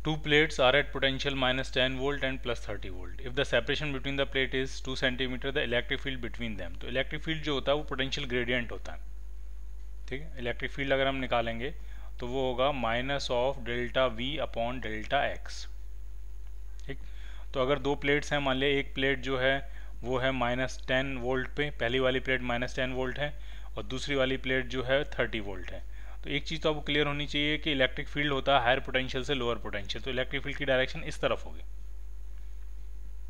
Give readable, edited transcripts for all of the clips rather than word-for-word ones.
Two plates are at potential minus 10 volt and plus 30 volt. If the separation between the plate is 2 cm, the electric field between them. तो electric field जो होता है वो potential gradient होता है, ठीक है। इलेक्ट्रिक फील्ड अगर हम निकालेंगे तो वो होगा minus of delta we upon delta x, ठीक। तो अगर दो प्लेट्स हैं, मान लिया एक प्लेट जो है वो है माइनस 10 वोल्ट पे, पहली वाली प्लेट माइनस 10 वोल्ट है और दूसरी वाली प्लेट जो है 30 वोल्ट है। तो एक चीज़ तो आपको क्लियर होनी चाहिए कि इलेक्ट्रिक फील्ड होता है हायर पोटेंशियल से लोअर पोटेंशियल, तो इलेक्ट्रिक फील्ड की डायरेक्शन इस तरफ होगी,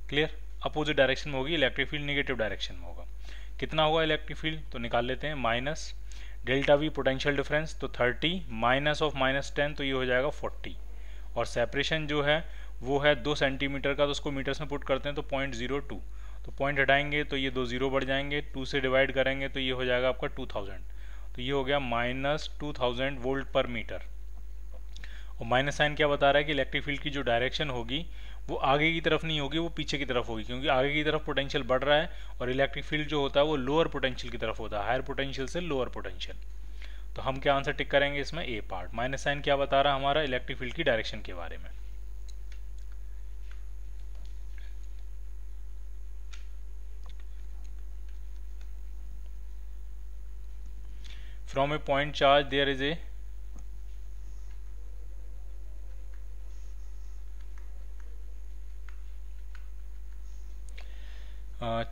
क्लियर। अपोजिट डायरेक्शन में होगी, इलेक्ट्रिक फील्ड नेगेटिव डायरेक्शन में होगा। कितना होगा इलेक्ट्रिक फील्ड, तो निकाल लेते हैं। Minus delta we potential difference, तो 30 माइनस ऑफ माइनस 10, तो ये हो जाएगा 40। और सेपरेशन जो है वो है 2 सेंटीमीटर का, तो उसको मीटर्स में पुट करते हैं तो 0.02, तो पॉइंट हटाएंगे तो ये 2 जीरो बढ़ जाएंगे, 2 से डिवाइड करेंगे तो ये हो जाएगा आपका 2000, तो ये हो गया माइनस 2000 वोल्ट पर मीटर। और माइनस साइन क्या बता रहा है कि इलेक्ट्रिक फील्ड की जो डायरेक्शन होगी वो आगे की तरफ नहीं होगी, वो पीछे की तरफ होगी, क्योंकि आगे की तरफ पोटेंशियल बढ़ रहा है और इलेक्ट्रिक फील्ड जो होता है वो लोअर पोटेंशियल की तरफ होता है, हायर पोटेंशियल से लोअर पोटेंशियल। तो हम क्या आंसर टिक करेंगे इसमें, ए पार्ट। माइनस साइन क्या बता रहा है हमारा, इलेक्ट्रिक फील्ड की डायरेक्शन के बारे में। From a point charge there is a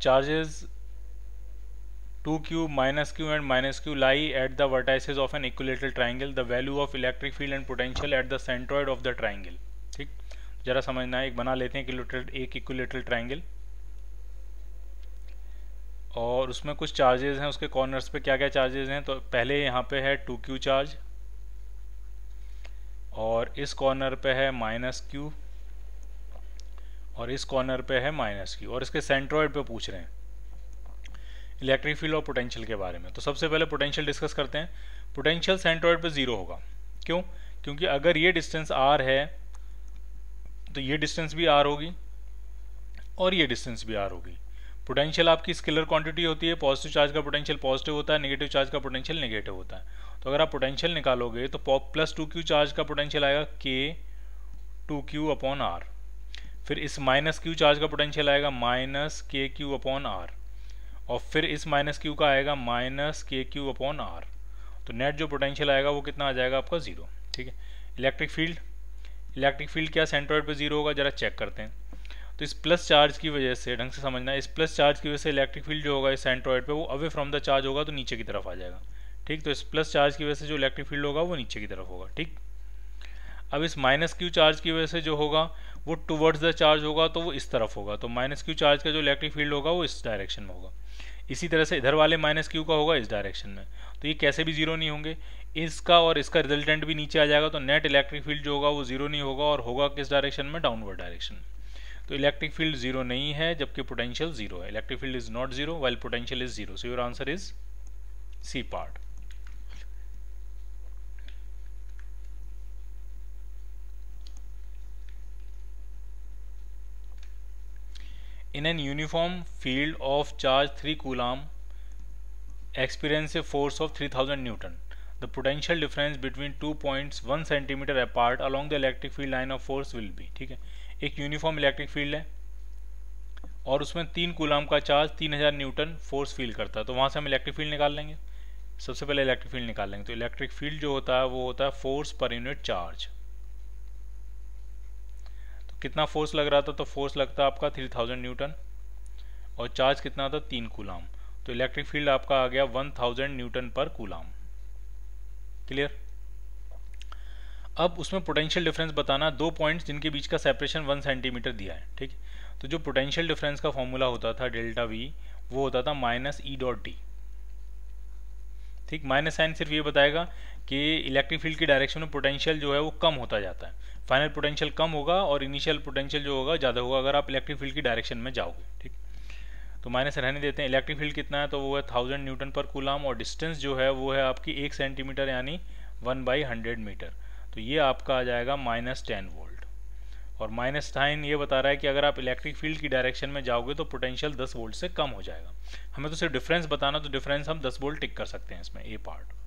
charges 2q minus q and minus q lie at the vertices of an equilateral triangle. The value of electric field and potential at the centroid of the triangle, ठीक। जरा समझना है, एक बना लेते हैं एक equilateral triangle और उसमें कुछ चार्जेस हैं, उसके कॉर्नर्स पे क्या क्या चार्जेस हैं। तो पहले यहाँ पे है 2q चार्ज और इस कॉर्नर पे है माइनस q और इस कॉर्नर पे है माइनस q, और इसके सेंट्रॉइड पे पूछ रहे हैं इलेक्ट्रिक फील्ड और पोटेंशियल के बारे में। तो सबसे पहले पोटेंशियल डिस्कस करते हैं। पोटेंशियल सेंट्रॉइड पे 0 होगा, क्यों, क्योंकि अगर ये डिस्टेंस r है तो ये डिस्टेंस भी r होगी और ये डिस्टेंस भी r होगी। पोटेंशियल आपकी स्केलर क्वांटिटी होती है, पॉजिटिव चार्ज का पोटेंशियल पॉजिटिव होता है, नेगेटिव चार्ज का पोटेंशियल नेगेटिव होता है। तो अगर आप पोटेंशियल निकालोगे तो प्लस 2q चार्ज का पोटेंशियल आएगा k 2q अपॉन r, फिर इस माइनस q चार्ज का पोटेंशियल आएगा माइनस kq अपॉन r, और फिर इस माइनस q का आएगा माइनस kq अपॉन r। तो नेट जो पोटेंशियल आएगा वो कितना आ जाएगा आपका 0, ठीक है। इलेक्ट्रिक फील्ड क्या सेंट्रॉइड पे 0 होगा, जरा चेक करते हैं। तो इस प्लस चार्ज की वजह से, ढंग से समझना, इस प्लस चार्ज की वजह से इलेक्ट्रिक फील्ड जो होगा इस सेंट्रॉइड पे वो अवे फ्रॉम द चार्ज होगा, तो नीचे की तरफ आ जाएगा, ठीक। तो इस प्लस चार्ज की वजह से जो इलेक्ट्रिक फील्ड होगा वो नीचे की तरफ होगा, ठीक। अब इस माइनस क्यू चार्ज की वजह से जो होगा वो टुवर्ड्स द चार्ज होगा, तो वो इस तरफ होगा, तो माइनस क्यू चार्ज का जो इलेक्ट्रिक फील्ड होगा वो इस डायरेक्शन में होगा। इसी तरह से इधर वाले माइनस क्यू का होगा इस डायरेक्शन में, तो ये कैसे भी 0 नहीं होंगे, इसका और इसका रिजल्टेंट भी नीचे आ जाएगा, तो नेट इलेक्ट्रिक फील्ड जो होगा वो 0 नहीं होगा और होगा किस डायरेक्शन में, डाउनवर्ड डायरेक्शन। तो इलेक्ट्रिक फील्ड 0 नहीं है जबकि पोटेंशियल 0 है। Electric field is not 0 while potential is 0, so your answer is C part. In an uniform field of charge 3 coulomb experience a force of 3000 Newton. The potential difference between 2 points 1 centimeter apart along the electric field line of force will be, ठीक है। एक uniform electric field है और उसमें 3 coulomb का charge 3000 Newton force feel करता है, तो वहाँ से हम इलेक्ट्रिक फील्ड निकाल लेंगे। सबसे पहले इलेक्ट्रिक फील्ड निकाल लेंगे, तो इलेक्ट्रिक फील्ड जो होता है वो होता है फोर्स पर यूनिट चार्ज। तो कितना फोर्स लग रहा था, तो फोर्स लगता है आपका 3000 न्यूटन और चार्ज कितना था 3 कूलाम, तो इलेक्ट्रिक फील्ड आपका आ गया 1000 न्यूटन पर कूलाम, क्लियर। अब उसमें पोटेंशियल डिफरेंस बताना, 2 पॉइंट्स जिनके बीच का सेपरेशन 1 सेंटीमीटर दिया है, ठीक। तो जो पोटेंशियल डिफरेंस का फॉर्मूला होता था डेल्टा वी, वो होता था माइनस ई डॉट डी, ठीक। माइनस साइन सिर्फ ये बताएगा कि इलेक्ट्रिक फील्ड की डायरेक्शन में पोटेंशियल जो है वो कम होता जाता है, फाइनल पोटेंशियल कम होगा और इनिशियल पोटेंशियल जो होगा ज़्यादा होगा अगर आप इलेक्ट्रिक फील्ड की डायरेक्शन में जाओगे, ठीक। तो माइनस रहने देते हैं। इलेक्ट्रिक फील्ड कितना है, तो वो है 1000 न्यूटन पर कूलाम और डिस्टेंस जो है वो है आपकी 1 सेंटीमीटर यानी 1/100 मीटर, तो ये आपका आ जाएगा -10 वोल्ट। और माइनस साइन ये बता रहा है कि अगर आप इलेक्ट्रिक फील्ड की डायरेक्शन में जाओगे तो पोटेंशियल 10 वोल्ट से कम हो जाएगा। हमें तो सिर्फ डिफरेंस बताना, तो डिफरेंस हम 10 वोल्ट टिक कर सकते हैं इसमें, A part.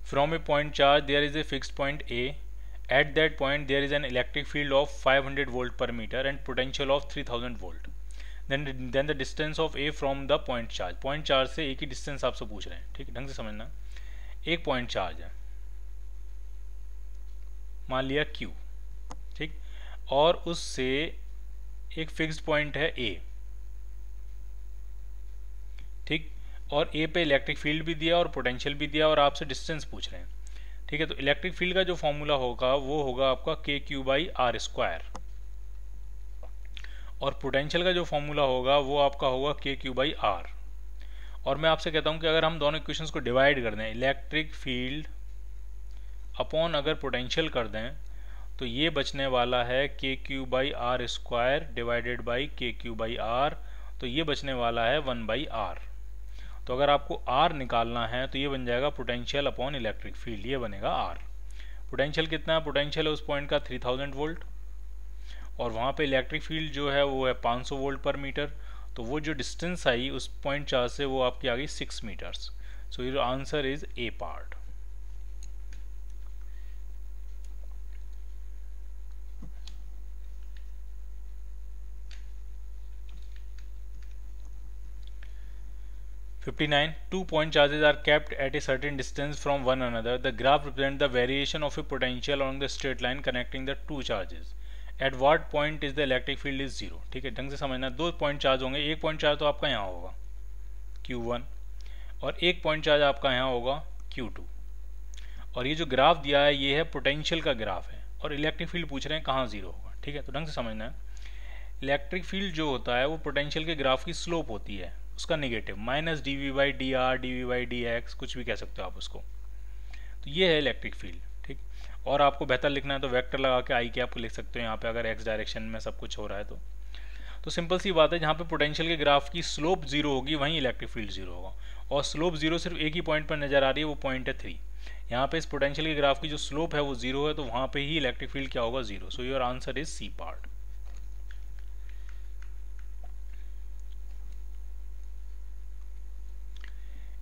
From a point charge there is a fixed point A, at that point there is an electric field of 500 volt per metre and potential of 3000 volt, then the distance of A from the point charge. Point charge से A की distance आपसे पूछ रहे हैं, ठीक है, ढंग से समझना। एक पॉइंट चार्ज है, मान लिया Q, ठीक, और उससे एक फिक्स्ड पॉइंट है A, ठीक, और A पे इलेक्ट्रिक फील्ड भी दिया और पोटेंशियल भी दिया और आपसे डिस्टेंस पूछ रहे हैं, ठीक है। तो इलेक्ट्रिक फील्ड का जो फॉर्मूला होगा वो होगा आपका KQ/R², और पोटेंशियल का जो फॉर्मूला होगा वो आपका होगा KQ/R। और मैं आपसे कहता हूं कि अगर हम दोनों इक्वेशंस को डिवाइड कर दें, इलेक्ट्रिक फील्ड अपॉन अगर पोटेंशियल कर दें, तो ये बचने वाला है KQ/R² डिवाइडेड बाई KQ/R, तो ये बचने वाला है 1/R। तो अगर आपको R निकालना है तो ये बन जाएगा पोटेंशियल अपॉन इलेक्ट्रिक फील्ड, ये बनेगा R। पोटेंशियल कितना है? पोटेंशियल है उस पॉइंट का 3000 वोल्ट, और वहाँ पे इलेक्ट्रिक फील्ड जो है वो है 500 वोल्ट पर मीटर, तो वो जो डिस्टेंस आई उस पॉइंट चार्ज से वो आपकी आ गई 6 metres. So your answer is A part. Two point charges are kept at a certain distance from one another. The graph represents the variation of a potential along the straight line connecting the two charges. At what point is the electric field is zero? ठीक है, ढंग से समझना। दो point charge होंगे, एक point charge तो आपका यहाँ होगा Q1 और एक पॉइंट चार्ज आपका यहाँ होगा Q2, और ये जो ग्राफ दिया है ये है पोटेंशियल का ग्राफ है, और इलेक्ट्रिक फील्ड पूछ रहे हैं कहाँ जीरो होगा, ठीक है। तो ढंग से समझना है, इलेक्ट्रिक फील्ड जो होता है वो पोटेंशियल के ग्राफ की स्लोप होती है, उसका नेगेटिव, माइनस dV/dr dV/dx कुछ भी कह सकते हो आप उसको। तो ये है इलेक्ट्रिक फील्ड, ठीक। और आपको बेहतर लिखना है तो वेक्टर लगा के आई कैप लिख सकते हो यहाँ पे, अगर एक्स डायरेक्शन में सब कुछ हो रहा है तो सिंपल सी बात है, जहाँ पे पोटेंशियल के ग्राफ की स्लोप जीरो होगी वहीं इलेक्ट्रिक फील्ड जीरो होगा, और स्लोप जीरो सिर्फ एक ही पॉइंट पर नजर आ रही है, वो पॉइंट है 3। यहाँ पे इस पोटेंशियल के ग्राफ की जो स्लोप है वो जीरो है, तो वहाँ पे ही इलेक्ट्रिक फील्ड क्या होगा? Zero. So your answer is C part.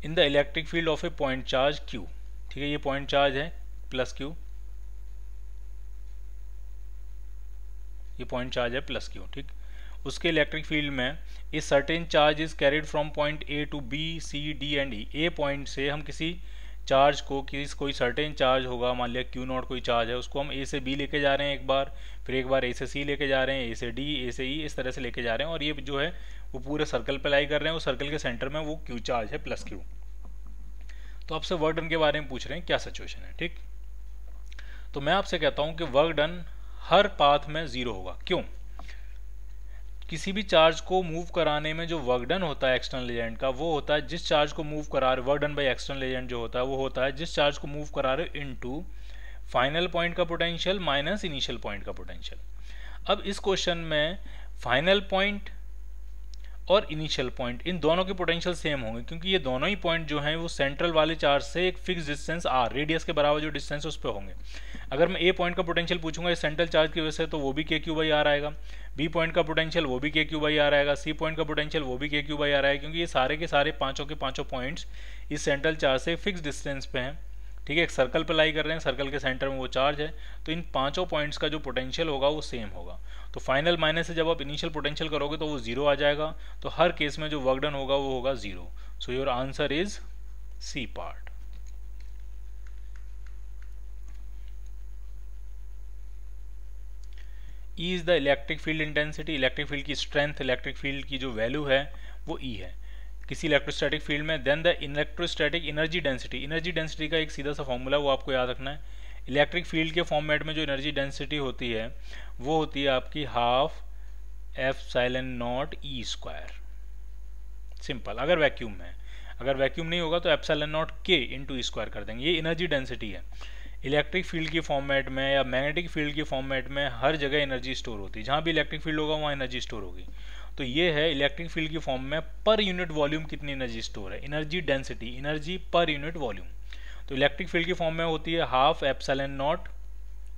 In the electric field of a point charge Q, ठीक है, ये पॉइंट चार्ज है प्लस Q, ये पॉइंट चार्ज है प्लस Q, ठीक। उसके इलेक्ट्रिक फील्ड में a certain charge is carried from point A to B, C, D and E। A point से हम किसी चार्ज को, कोई सर्टेन चार्ज होगा, मान लिया Q0 कोई चार्ज है, उसको हम A से B लेके जा रहे हैं एक बार, फिर एक बार A से C लेके जा रहे हैं, A से D, A से E, इस तरह से लेके जा रहे हैं, और ये जो है वो पूरे सर्कल पे लाई कर रहे हैं, वो सर्कल के सेंटर में वो Q चार्ज है प्लस Q। तो आपसे वर्क डन के बारे में पूछ रहे हैं, क्या सिचुएशन है, ठीक। तो मैं आपसे कहता हूं कि वर्क डन हर पाथ में जीरो होगा। क्यों? किसी भी चार्ज को मूव कराने में जो वर्क डन होता है एक्सटर्नल एजेंट का, वो होता है जिस चार्ज को मूव करा रहे, work done by external agent जो होता है वो होता है जिस चार्ज को मूव करा रहे इनटू फाइनल पॉइंट का पोटेंशियल माइनस इनिशियल पॉइंट का पोटेंशियल। अब इस क्वेश्चन में फाइनल पॉइंट और इनिशियल पॉइंट, इन दोनों के पोटेंशियल सेम होंगे, क्योंकि ये दोनों ही पॉइंट जो हैं वो सेंट्रल वाले चार्ज से एक फिक्स डिस्टेंस r, रेडियस के बराबर जो डिस्टेंस उस पर होंगे। अगर मैं ए पॉइंट का पोटेंशियल पूछूंगा इस सेंट्रल चार्ज की वजह से, तो वो भी KQ/R आएगा। बी पॉइंट का पोटेंशियल वो भी KQ/R आएगा। सी पॉइंट का पोटेंशियल वो भी KQ/R आएगा, क्योंकि ये सारे के सारे पांचों के पांचों पॉइंट्स इस सेंट्रल चार्ज से फिक्स डिस्टेंस पे हैं, ठीक है। एक सर्कल पे लाई कर रहे हैं, सर्कल के सेंटर में वो चार्ज है, तो इन पांचों पॉइंट्स का जो पोटेंशियल होगा वो सेम होगा। तो फाइनल माइनस से जब आप इनिशियल पोटेंशियल करोगे तो वो जीरो आ जाएगा, तो हर केस में जो वर्क डन होगा वो होगा zero. So your answer is C part. E is the electric field intensity, electric field की स्ट्रेंथ, इलेक्ट्रिक फील्ड की जो वैल्यू है वो E है किसी इलेक्ट्रोस्टैटिक फील्ड में। Then the electrostatic energy density, energy density का एक सीधा सा फॉर्मूला वो आपको याद रखना है। इलेक्ट्रिक फील्ड के फॉर्मेट में जो एनर्जी डेंसिटी होती है वो होती है आपकी हाफ ε0 E²। सिंपल। अगर वैक्यूम में, अगर वैक्यूम नहीं होगा तो ε0 K × E² कर देंगे, ये एनर्जी डेंसिटी है। इलेक्ट्रिक फील्ड की फॉर्मेट में या मैग्नेटिक फील्ड की फॉर्मेट में हर जगह एनर्जी स्टोर होती है, जहाँ भी इलेक्ट्रिक फील्ड होगा वहाँ एनर्जी स्टोर होगी। तो ये है इलेक्ट्रिक फील्ड की फॉर्म में पर यूनिट वॉल्यूम कितनी एनर्जी स्टोर है, energy density, energy per unit volume. तो इलेक्ट्रिक फील्ड की फॉर्म में होती है हाफ ε0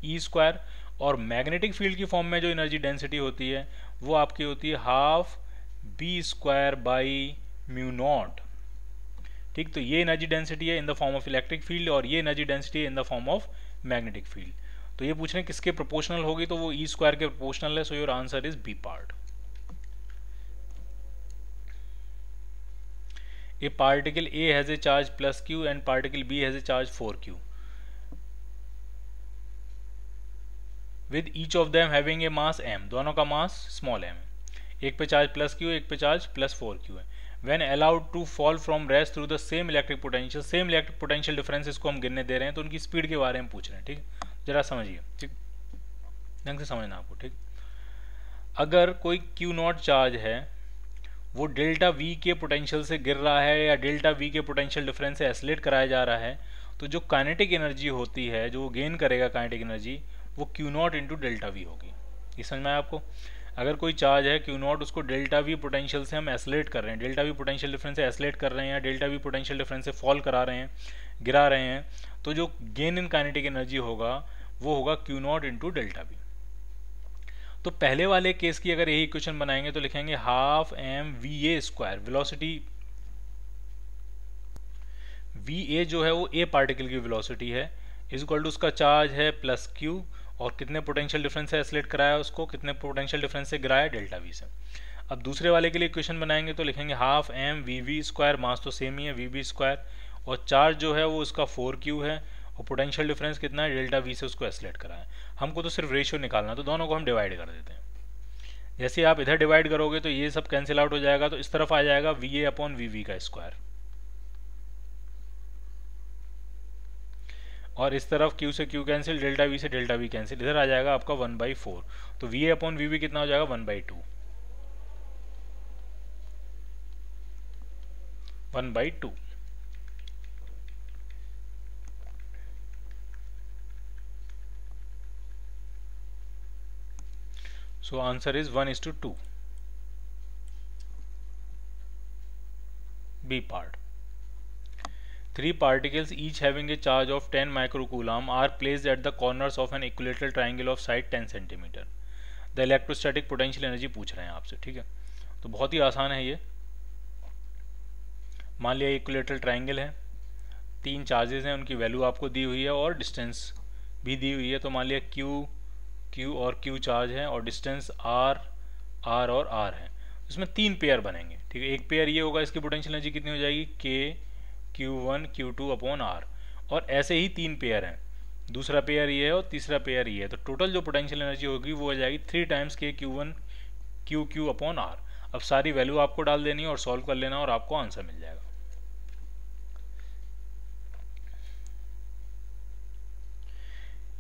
E², और मैग्नेटिक फील्ड की फॉर्म में जो एनर्जी डेंसिटी होती है वो आपकी होती है हाफ B² / μ0, ठीक, तो ये एनर्जी डेंसिटी है in the form of electric field और ये एनर्जी डेंसिटी है in the form of magnetic field. तो ये पूछ रहे हैं किसके प्रोपोर्शनल होगी, तो वो ई स्क्वायर के प्रोपोर्शनल है, so your answer is B part. A particle A has a charge plus q and particle B has a charge 4q with each of them having a mass m, दोनों का mass small m है। एक पे charge plus q, एक पे charge plus 4q है। When allowed to fall from rest through the same electric potential, same electric potential differences को हम गिनने दे रहे हैं, तो उनकी स्पीड के बारे में पूछ रहे हैं। ठीक, जरा समझिए, ठीक, ढंग से समझना आपको। ठीक, अगर कोई Q0 चार्ज है, वो डेल्टा V के पोटेंशियल से गिर रहा है या डेल्टा V के पोटेंशियल डिफरेंस से एसलेट कराया जा रहा है, तो जो काइनेटिक एनर्जी होती है, जो गेन करेगा काइनेटिक एनर्जी, वो Q0 इंटू डेल्टा V होगी। ये समझ में आया आपको? अगर कोई चार्ज है Q0, उसको डेल्टा V पोटेंशियल से हम एसलेट कर रहे हैं, डेल्टा V पोटेंशियल डिफरेंस से एसलेट कर रहे हैं या डेल्टा V पोटेंशियल डिफरेंस से फॉल करा रहे हैं, गिरा रहे हैं, तो जो गेन इन काइनेटिक एनर्जी होगा वो होगा Q0 इंटू डेल्टा V। तो पहले वाले केस की अगर यही इक्वेशन बनाएंगे तो लिखेंगे half M V A square, velocity V A जो है वो ए पार्टिकल की वेलोसिटी है, इज इक्वल टू उसका चार्ज है प्लस क्यू, और कितने पोटेंशियल डिफरेंस से एसलेट कराया उसको, कितने पोटेंशियल डिफरेंस से गिराया, डेल्टा वी से। अब दूसरे वाले के लिए इक्वेशन बनाएंगे तो लिखेंगे half M v v square, mass तो सेम ही है वी वी स्क्वायर, और चार्ज जो है वो उसका 4q है, और पोटेंशियल डिफरेंस कितना है, डेल्टा वी से उसको एसलेट कराया। हमको तो सिर्फ रेशियो निकालना, तो दोनों को हम डिवाइड कर देते हैं। जैसे आप इधर डिवाइड करोगे तो ये सब कैंसिल आउट हो जाएगा, तो इस तरफ आ जाएगा V A upon V V का स्क्वायर, और इस तरफ q से q कैंसिल, डेल्टा v से डेल्टा v कैंसिल, इधर आ जाएगा आपका 1/4, तो V A upon V V कितना हो जाएगा 1/2, 1/2। So answer is 1:2. B part. 3 particles each having a charge of 10 microcoulomb are placed at the corners of an equilateral triangle of side 10 cm. The electrostatic potential energy पूछ रहे हैं आपसे। ठीक है, तो बहुत ही आसान है ये। मान लिया इक्विलेटरल ट्राइंगल है, 3 चार्जेस हैं, उनकी वैल्यू आपको दी हुई है और डिस्टेंस भी दी हुई है। तो मान लिया Q और Q चार्ज है और डिस्टेंस R और R है। इसमें 3 पेयर बनेंगे। ठीक है, एक पेयर ये होगा, इसकी पोटेंशियल एनर्जी कितनी हो जाएगी, Q1 Q2 अपॉन R, और ऐसे ही 3 पेयर हैं, दूसरा पेयर ये है और तीसरा पेयर ये है। तो टोटल जो पोटेंशियल एनर्जी होगी वो हो जाएगी 3 times Q1 Q upon R। अब सारी वैल्यू आपको डाल देनी है और सॉल्व कर लेना और आपको आंसर मिल जाएगा।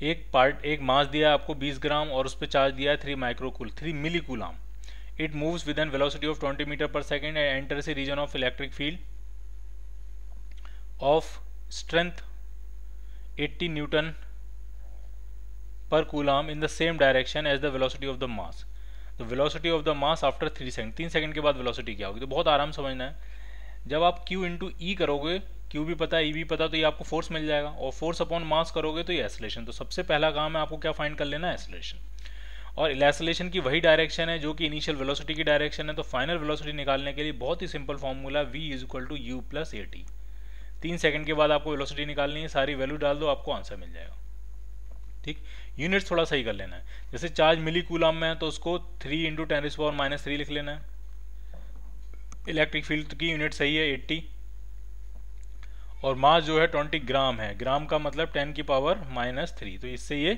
एक मास दिया है आपको 20 ग्राम और उस पर चार्ज दिया है 3 milli coulomb. It moves with an velocity of 20 metre पर second and enters a region of electric field of strength 80 newton per coulomb in the same direction as the velocity of the mass. The velocity of the mass after 3 second, 3 second के बाद velocity क्या होगी। तो बहुत आराम समझना है, जब आप Q इंटू ई करोगे, Q भी पता है E भी पता, तो ये आपको फोर्स मिल जाएगा, और फोर्स अपॉन मास करोगे तो ये एक्सेलरेशन। तो सबसे पहला काम है आपको क्या फाइंड कर लेना है, एक्सेलरेशन। और एक्सेलरेशन की वही डायरेक्शन है जो कि इनिशियल वेलोसिटी की डायरेक्शन है। तो फाइनल वेलोसिटी निकालने के लिए बहुत ही simple formula v is equal to u plus A t. 3 second के बाद आपको वेलोसिटी निकालनी है, सारी वैल्यू डाल दो, आपको आंसर मिल जाएगा। ठीक, यूनिट्स थोड़ा सही कर लेना है। जैसे चार्ज मिली कूलम में है तो उसको 3 इंटू 10⁻³ लिख लेना है। इलेक्ट्रिक फील्ड की यूनिट सही है 80, और मास जो है 20 ग्राम है, ग्राम का मतलब 10⁻³ तो इससे ये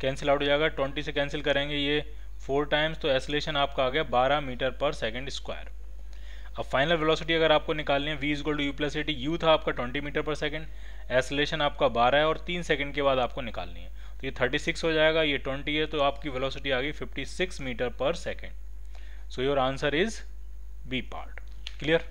कैंसिल आउट हो जाएगा। 20 से कैंसिल करेंगे ये 4 टाइम्स, तो एक्सेलरेशन आपका आ गया 12 मीटर पर सेकेंड स्क्वायर। अब फाइनल वेलोसिटी अगर आपको निकालनी है v is equal to u plus A T, U था आपका 20 मीटर पर सेकेंड, एक्सेलरेशन आपका 12 है और 3 सेकेंड के बाद आपको निकालनी है, तो ये 36 हो जाएगा, ये 20 है, तो आपकी वेलोसिटी आ गई 56 मीटर पर second. So your answer is B part. Clear?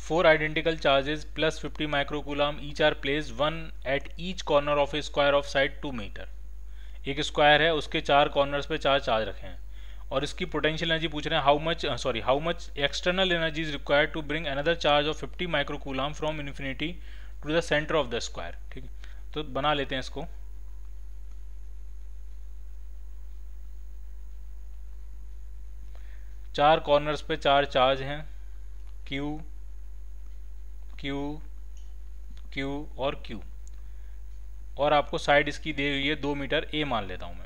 Four identical charges plus 50 microcoulomb each are placed one at each corner of a square of side 2 metre. एक स्क्वायर है, उसके 4 कॉर्नर्स पे 4 चार्ज रखे हैं, और इसकी पोटेंशियल एनर्जी पूछ रहे हैं how much external energy is required to bring another charge of 50 microcoulomb from infinity to the centre of the square. ठीक है, तो बना लेते हैं इसको। चार कॉर्नर्स पे चार चार्ज हैं, Q, Q, Q और Q, और आपको साइड इसकी दी हुई है 2 मीटर A मान लेता हूँ मैं,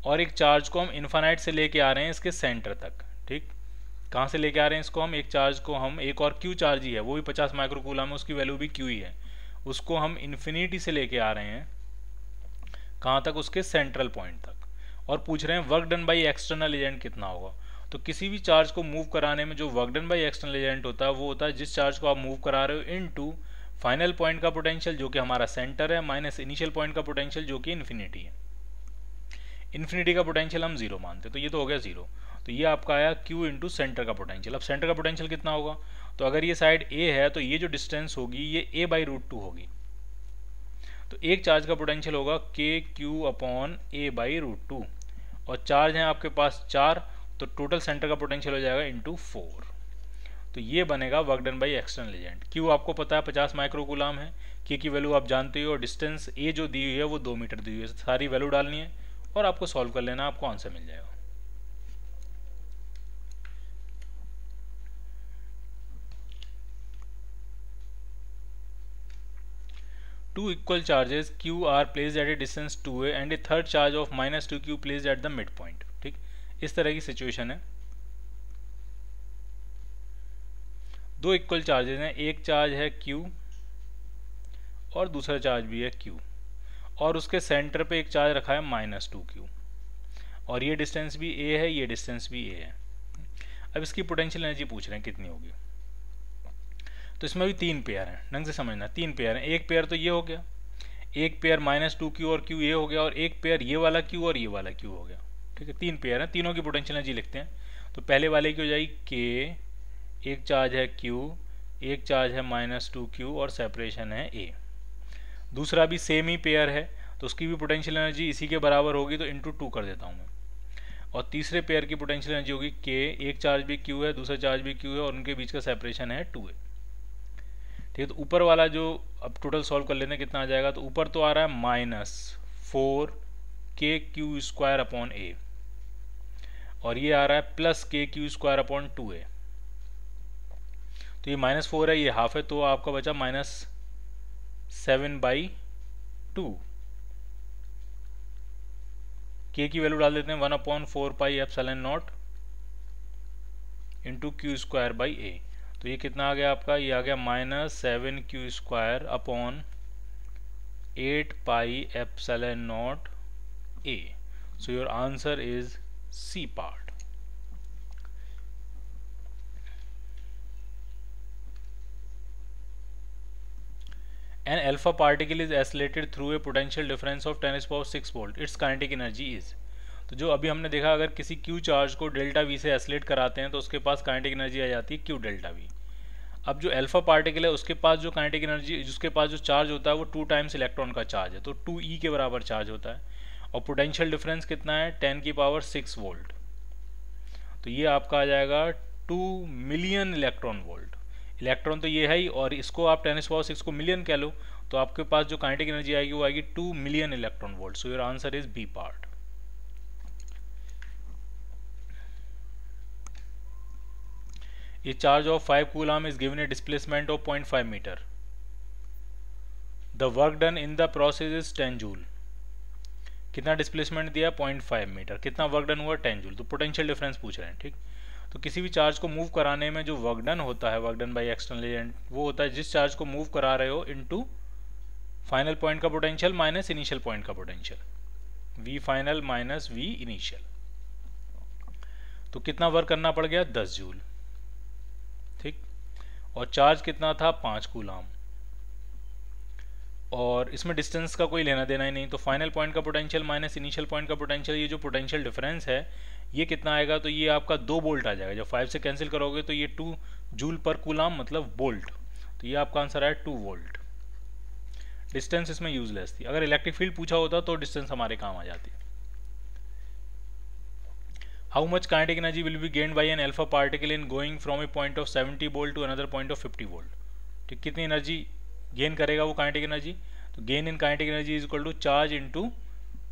और एक चार्ज को हम इन्फानाइट से लेके आ रहे हैं इसके सेंटर तक। ठीक, कहाँ से लेके आ रहे हैं इसको हम, एक चार्ज को हम, एक और Q चार्ज ही है, वो भी 50 माइक्रोकूलम है, उसकी वैल्यू भी Q ही है, उसको हम इन्फिनिटी से लेके आ रहे हैं कहाँ तक, उसके सेंट्रल पॉइंट तक, और पूछ रहे हैं work done by external agent कितना होगा। तो किसी भी चार्ज को मूव कराने में जो work done by external agent होता है वो होता है जिस चार्ज को आप मूव करा रहे हो इनटू फाइनल पॉइंट का पोटेंशियल जो कि हमारा सेंटर है, माइनस इनिशियल पॉइंट का पोटेंशियल जो कि इन्फिनिटी है। इन्फिनिटी का पोटेंशियल हम जीरो मानते हैं, तो ये तो हो गया जीरो। तो ये आपका आया Q इंटू सेंटर का पोटेंशियल। अब सेंटर का पोटेंशियल कितना होगा, तो अगर ये साइड A है तो ये जो डिस्टेंस होगी ये A बाई रूट 2 होगी। तो एक चार्ज का पोटेंशियल होगा KQ upon A by root 2, और चार्ज हैं आपके पास 4, तो टोटल सेंटर का पोटेंशियल हो जाएगा इंटू 4। तो ये बनेगा work done by external agent. Q आपको पता है 50 माइक्रोकूलम है, K की वैल्यू आप जानते हो, और डिस्टेंस A जो दी हुई है वो 2 मीटर दी हुई है। सारी वैल्यू डालनी है और आपको सॉल्व कर लेना, आपको आंसर मिल जाएगा। Two equal charges Q are placed at a distance 2a and a third charge of minus 2Q placed at the midpoint। ठीक, इस तरह की सिचुएशन है। दो इक्वल चार्जेस हैं, एक चार्ज है Q और दूसरा चार्ज भी है Q, और उसके सेंटर पे एक चार्ज रखा है माइनस 2Q, और ये डिस्टेंस भी A है, ये डिस्टेंस भी A है। अब इसकी पोटेंशियल एनर्जी पूछ रहे हैं कितनी होगी। तो इसमें भी तीन पेयर हैं, ढंग से समझना, तीन पेयर हैं। एक पेयर तो ये हो गया, एक पेयर माइनस 2Q और Q ये हो गया, और एक पेयर ये वाला Q और ये वाला Q हो गया। ठीक है, तीन पेयर हैं, तीनों की पोटेंशियल एनर्जी लिखते हैं। तो पहले वाले की हो जाएगी K, एक चार्ज है Q, एक चार्ज है माइनस 2Q और सेपरेशन है A। दूसरा भी सेम ही पेयर है, तो उसकी भी पोटेंशियल एनर्जी इसी के बराबर होगी, तो इंटू 2 कर देता हूँ मैं। और तीसरे पेयर की पोटेंशियल एनर्जी होगी K, एक चार्ज भी Q है, दूसरा चार्ज भी Q है, और उनके बीच का सेपरेशन है 2A। ठीक है, तो ऊपर वाला जो अब टोटल सॉल्व कर लेते हैं कितना आ जाएगा, तो ऊपर तो आ रहा है -4KQ² अपॉन A, और ये आ रहा है +KQ² अपॉन 2A। तो ये -4 है, ये हाफ है, तो आपका बचा -7/2। K की वैल्यू डाल देते हैं 1/4πε0 इंटू Q²/A। तो ये कितना आ गया आपका, ये आ गया -7Q² upon 8πε0A। So your answer is C part. An alpha particle is accelerated through a potential difference of 10⁶ volt. Its kinetic energy is। तो जो अभी हमने देखा, अगर किसी Q चार्ज को डेल्टा V से एसलेट कराते हैं तो उसके पास काइनेटिक एनर्जी आ जाती है Q डेल्टा V। अब जो अल्फा पार्टिकल है उसके पास जो काइनेटिक एनर्जी, जिसके पास जो चार्ज होता है वो 2 टाइम्स इलेक्ट्रॉन का चार्ज है, तो 2e के बराबर चार्ज होता है, और पोटेंशियल डिफरेंस कितना है 10⁶ वोल्ट। तो ये आपका आ जाएगा 2 मिलियन इलेक्ट्रॉन वोल्ट। इलेक्ट्रॉन तो ये है ही, और इसको आप 10⁶ को मिलियन कह लो, तो आपके पास जो काइनेटिक एनर्जी आएगी वो आएगी 2 million electron volt. So your answer is B part. A charge of 5 coulomb is given a displacement of 0.5 meter. The work done in the process is 10 joule. कितना डिस्प्लेसमेंट दिया 0.5 metre, कितना work done हुआ 10 joule. तो potential difference पूछ रहे हैं। ठीक, तो किसी भी चार्ज को मूव कराने में जो वर्क डन होता है, work done by external agent, वो होता है जिस चार्ज को मूव करा रहे हो इनटू फाइनल पॉइंट का पोटेंशियल माइनस इनिशियल पॉइंट का potential, V final minus V initial. तो कितना वर्क करना पड़ गया 10 जूल। ठीक, और चार्ज कितना था 5 कूलम, और इसमें डिस्टेंस का कोई लेना देना ही नहीं, तो फाइनल पॉइंट का पोटेंशियल माइनस इनिशियल पॉइंट का पोटेंशियल, ये जो पोटेंशियल डिफरेंस है ये कितना आएगा, तो ये आपका 2 वोल्ट आ जाएगा। जब 5 से कैंसिल करोगे तो ये 2 जूल पर कूलम मतलब वोल्ट, तो ये आपका आंसर है 2 वोल्ट। डिस्टेंस इसमें यूजलेस थी, अगर इलेक्ट्रिक फील्ड पूछा होता तो डिस्टेंस हमारे काम आ जाती। How much kinetic energy will be gained by an alpha particle in going from a point of 70 volt to another point of 50 volt. ठीक, कितनी एनर्जी गेन करेगा वो काइनेटिक एनर्जी, तो gain in kinetic energy is equal to charge into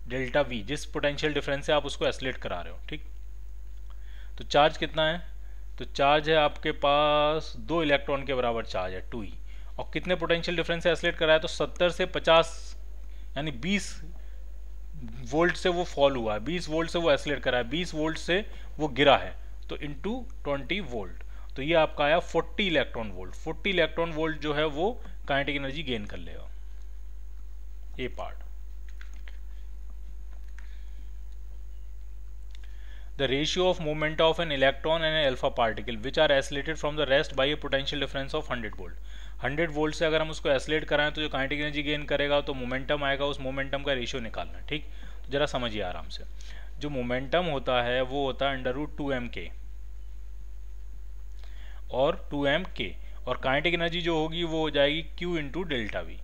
delta V, जिस potential difference से आप उसको एसलेट करा रहे हो। ठीक, तो चार्ज कितना है, तो चार्ज है आपके पास 2 इलेक्ट्रॉन के बराबर चार्ज है 2e। और कितने पोटेंशियल डिफरेंस से एस्लेट कराया, तो 70 से 50 यानी 20 वोल्ट से वो फॉल हुआ है, 20 वोल्ट से वो एस्लेट करा है, 20 वोल्ट से वो गिरा है, तो इंटू 20 वोल्ट, तो ये आपका आया 40 इलेक्ट्रॉन वोल्ट। 40 इलेक्ट्रॉन वोल्ट जो है वो काइनेटिक एनर्जी गेन कर लेगा, ये part. The ratio of movement of an electron and an alpha particle which are isolated from the rest by a potential difference of 100 volt। 100 volt से अगर हम उसको एसलेट कराएं तो जो काइनेटिक एनर्जी गेन करेगा तो मोमेंटम आएगा, उस मोमेंटम का रेशियो निकालना है। ठीक, तो जरा समझिए आराम से। जो मोमेंटम होता है वो होता है √2m_k और 2m_k, और काइनेटिक एनर्जी जो होगी वो हो जाएगी q × ΔV।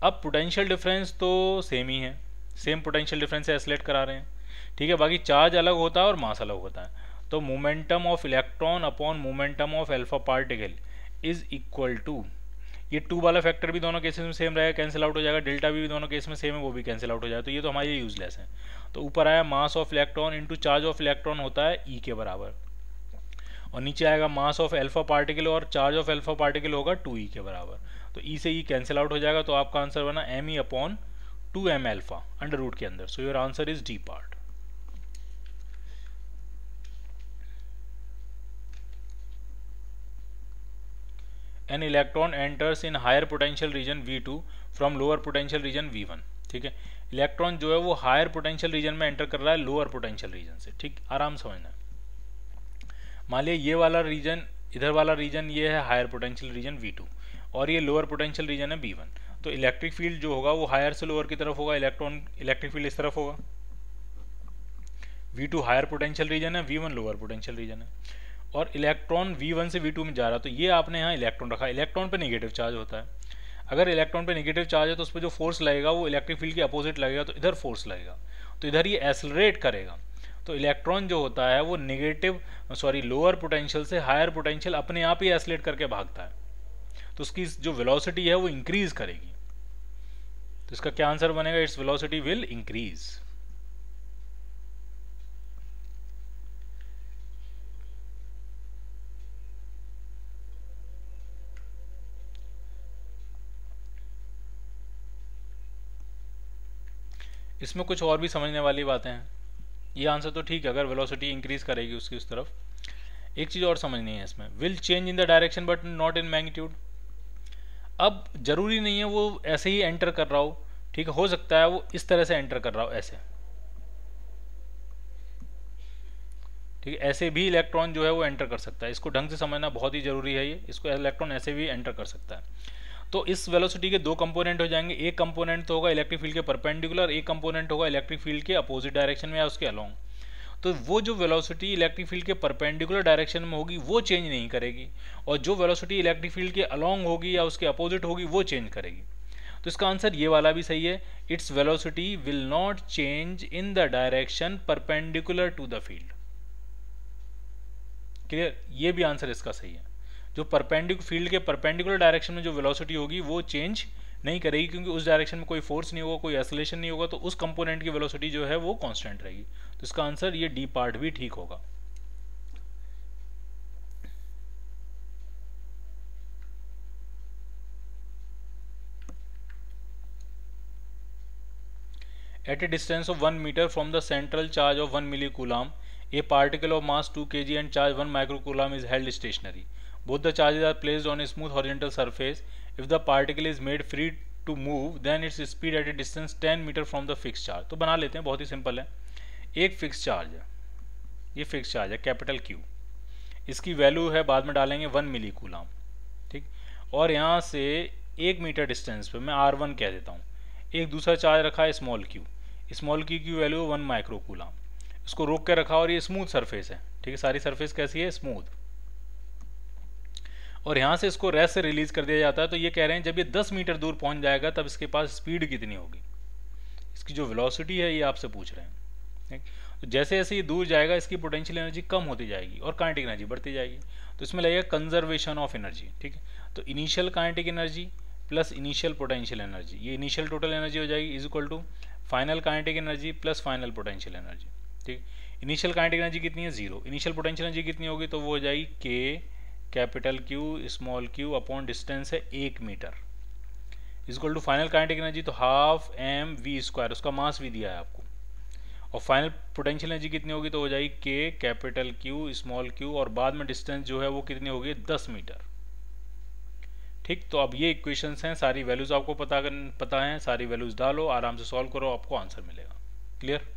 अब पोटेंशियल डिफरेंस तो सेम ही है, सेम पोटेंशियल डिफरेंस से एसलेट करा रहे हैं, ठीक है। बाकी चार्ज अलग होता है और मास अलग होता है। तो momentum of electron upon momentum of alpha particle is equal to, ये 2 वाला फैक्टर भी दोनों केसेस में सेम रहेगा, कैंसिल आउट हो जाएगा, डेल्टा भी दोनों केस में सेम है, वो भी कैंसिल आउट हो जाएगा, तो ये तो हमारे यूजलेस है। तो ऊपर आया mass of electron into charge of electron होता है ई के बराबर, और नीचे आएगा मास ऑफ अल्फा पार्टिकल और चार्ज ऑफ अल्फा पार्टिकल होगा 2e के बराबर। तो ई से ई कैंसिल आउट हो जाएगा, तो आपका आंसर बना me/2m अल्फा अंडर रूट के अंदर। सो your answer is D part. An electron enters in higher potential region V2 from lower potential region V1। ठीक है, इलेक्ट्रॉन जो है वो हायर पोटेंशियल रीजन में एंटर कर रहा है लोअर पोटेंशियल रीजन से। ठीक, आराम समझना है। मान लिया ये वाला रीजन, इधर वाला रीजन ये है हायर पोटेंशियल रीजन V2 और ये लोअर पोटेंशियल रीजन है V1। तो इलेक्ट्रिक फील्ड जो होगा वो हायर से लोअर की तरफ होगा, इलेक्ट्रिक फील्ड इस तरफ होगा। V2 हायर पोटेंशियल रीजन है, V1 लोअर पोटेंशियल रीजन है, और इलेक्ट्रॉन V1 से V2 में जा रहा है। तो ये आपने यहाँ इलेक्ट्रॉन रखा, इलेक्ट्रॉन पे नेगेटिव चार्ज होता है। अगर इलेक्ट्रॉन पे नेगेटिव चार्ज है तो उस पर जो फोर्स लगेगा वो इलेक्ट्रिक फील्ड के अपोजिट लगेगा, तो इधर फोर्स लगेगा, तो इधर ये एक्सेलरेट करेगा। तो इलेक्ट्रॉन जो होता है वो लोअर पोटेंशियल से हायर पोटेंशियल अपने आप ही एक्सेलरेट करके भागता है, तो उसकी जो वेलोसिटी है वो इंक्रीज करेगी। तो इसका क्या आंसर बनेगा, इट्स वेलोसिटी विल इंक्रीज। इसमें कुछ और भी समझने वाली बातें हैं। ये आंसर तो ठीक है, अगर वेलोसिटी इंक्रीज करेगी उसकी उस तरफ। एक चीज़ और समझनी है इसमें, will change in the direction but not in magnitude. अब जरूरी नहीं है वो ऐसे ही एंटर कर रहा हो, ठीक है, हो सकता है वो इस तरह से एंटर कर रहा हो, ऐसे, ठीक है, ऐसे भी इलेक्ट्रॉन जो है वो एंटर कर सकता है। इसको ढंग से समझना बहुत ही जरूरी है, ये इसको इलेक्ट्रॉन ऐसे भी एंटर कर सकता है। तो इस वेलोसिटी के 2 कंपोनेंट हो जाएंगे, एक कंपोनेंट तो होगा इलेक्ट्रिक फील्ड के परपेंडिकुलर, एक कंपोनेंट होगा इलेक्ट्रिक फील्ड के अपोजिट डायरेक्शन में या उसके अलोंग। तो वो जो वेलोसिटी इलेक्ट्रिक फील्ड के परपेंडिकुलर डायरेक्शन में होगी वो चेंज नहीं करेगी, और जो वेलोसिटी इलेक्ट्रिक फील्ड के अलोंग होगी या उसके अपोजिट होगी वो चेंज करेगी। तो इसका आंसर ये वाला भी सही है, it's velocity will not change in the direction perpendicular to the field. Clear, ये भी आंसर इसका सही है। जो फील्ड के परपेंडिकुलर डायरेक्शन में जो वेलोसिटी होगी वो चेंज नहीं करेगी, क्योंकि उस डायरेक्शन में कोई फोर्स नहीं होगा, कोई एक्सेलरेशन नहीं होगा, तो उस कंपोनेंट की वेलोसिटी जो है वो कांस्टेंट रहेगी। तो इसका आंसर ये डी पार्ट भी ठीक होगा। At a distance of 1 meter from the central charge of 1 millicoulomb, a particle of mass 2 kg and charge 1 microcoulomb is held stationary. Both the charges are placed on a smooth horizontal surface. If the particle is made free to move, then its speed at a distance 10 meter from the fixed charge. तो बना लेते हैं, बहुत ही simple है। एक fix charge है, ये फिक्स चार्ज है कैपिटल Q, इसकी वैल्यू है बाद में डालेंगे 1 मिलीकूलम, ठीक, और यहाँ से 1 मीटर डिस्टेंस पे मैं R1 कह देता हूँ। एक दूसरा चार्ज रखा है स्मॉल q की वैल्यू 1 माइक्रोकूलम, इसको रोक के रखा और ये स्मूथ सरफेस है, ठीक है, सारी सरफेस कैसी है, स्मूथ, और यहाँ से इसको रेस्ट से रिलीज कर दिया जाता है। तो ये कह रहे हैं जब ये 10 मीटर दूर पहुँच जाएगा तब इसके पास स्पीड कितनी होगी, इसकी जो वेलोसिटी है ये आपसे पूछ रहे हैं, ठीक। तो जैसे जैसे ये दूर जाएगा इसकी पोटेंशियल एनर्जी कम होती जाएगी और काइनेटिक एनर्जी बढ़ती जाएगी। तो इसमें लगेगा कंजर्वेशन ऑफ एनर्जी, ठीक है। तो initial kinetic energy plus initial potential energy, ये इनिशियल टोटल एनर्जी हो जाएगी is equal to final kinetic energy plus final potential energy. ठीक। इनिशियल काइनेटिक एनर्जी कितनी है, 0। इनिशियल पोटेंशियल एनर्जी कितनी होगी, तो वो हो जाएगी K capital Q small Q upon distance है 1 metre equal to final kinetic energy, तो हाफ एम वी स्क्वायर, उसका मास भी दिया है आपको, और फाइनल पोटेंशियल एनर्जी कितनी होगी, तो हो जाएगी K capital Q small Q, और बाद में डिस्टेंस जो है वो कितनी होगी, 10 मीटर। ठीक, तो अब ये इक्वेशंस हैं, सारी वैल्यूज आपको पता है, सारी वैल्यूज डालो, आराम से सॉल्व करो, आपको आंसर मिलेगा। क्लियर।